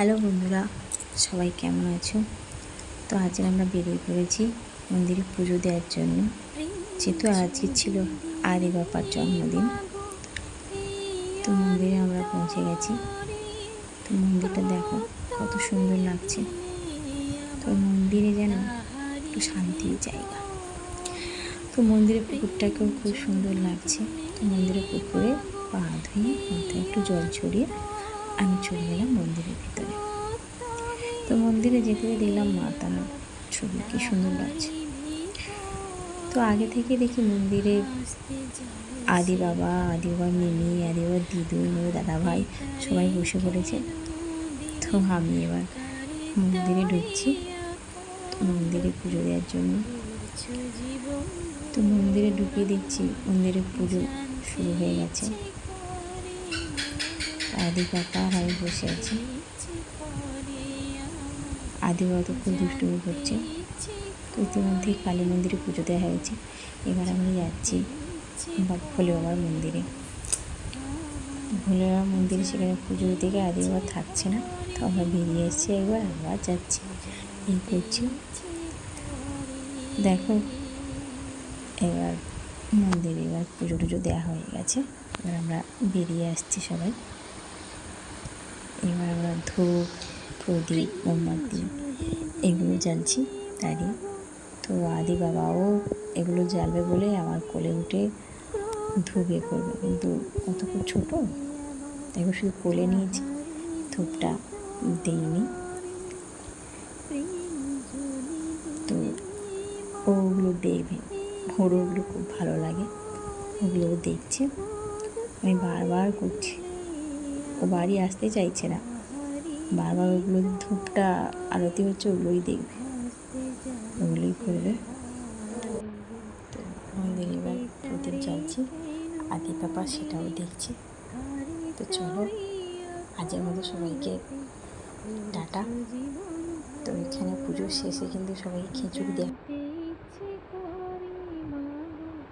Hello বন্ধুরা, সবাই কেমন আছো? তো আজকে আমরা বেরিয়ে পড়েছি মন্দিরে পুজো দেওয়ার জন্য, যেহেতু আজকে ছিল আদি বাবার জন্মদিন। তো মন্দিরে আমরা পৌঁছে গেছি। তো মন্দিরটা দেখো কত সুন্দর লাগছে। তো মন্দিরে যেন একটু শান্তির জায়গা। তো মন্দিরের পুকুরটাকেও খুব সুন্দর লাগছে। তো মন্দিরের পুকুরে পা ধুয়ে মাথায় একটু জল ছড়িয়ে আমি চলে গেলাম মন্দিরের ভিতরে। তো মন্দিরে যেতে দেখলাম মা তারার ছবি, কি সুন্দর লাগছে। তো আগে থেকে দেখি মন্দিরে আদি বাবার মিমি, আদি বাবার দিদু, দাদা ভাই সবাই বসে পড়েছে। তো আমি এবার মন্দিরে ঢুকছি, মন্দিরে পুজো দেওয়ার জন্য। তো মন্দিরে ঢুকিয়ে দেখছি মন্দিরে পুজো শুরু হয়ে গেছে। আদি বাবা আর আমি বসে আছি। আদি বাবা তো খুব দুষ্টুমি করছে। তো ইতিমধ্যেই কালী মন্দিরে পুজো দেওয়া হয়েছে। এবার আমি যাচ্ছি ভোলে বাবার মন্দিরে। ভোলে বাবার মন্দিরে সেখানে পুজো দিকে আদি বাবা থাকছে না, তো আমরা বেরিয়ে এসেছি, একবার আবার যাচ্ছি, এই করছি। দেখো এবার মন্দিরে এবার পুজো টুজো দেওয়া হয়ে গেছে। এবার আমরা বেরিয়ে আসছি সবাই। এবার আমরা ধূপ, প্রদীপ, মোমবাতি এগুলো জ্বালছি দাঁড়িয়ে। তো আদি বাবাও এগুলো জ্বালবে বলে আমার কোলে উঠে ধূপ করবে, কিন্তু অত খুব ছোটো, তাই শুধু কোলে নিয়েছি, ধূপটা দিইনি। তো ওগুলো দেখবে, ওর ওগুলো খুব ভালো লাগে, ওগুলো দেখছে। আমি বারবার করছি, ও বাড়ি আসতে চাইছে না, বারবার ওগুলো ধূপটা আরতি হচ্ছে ওগুলোই দেখবে, ওগুলোই করবে। তো মন্দিরে এবার প্রদীপ জ্বালছি, আদি বাবা সেটাও দেখছি। তো চলো, আজের মতো সবাইকে টাটা। তো এখানে পুজোর শেষে কিন্তু সবাই খিচুড়ি দেয়।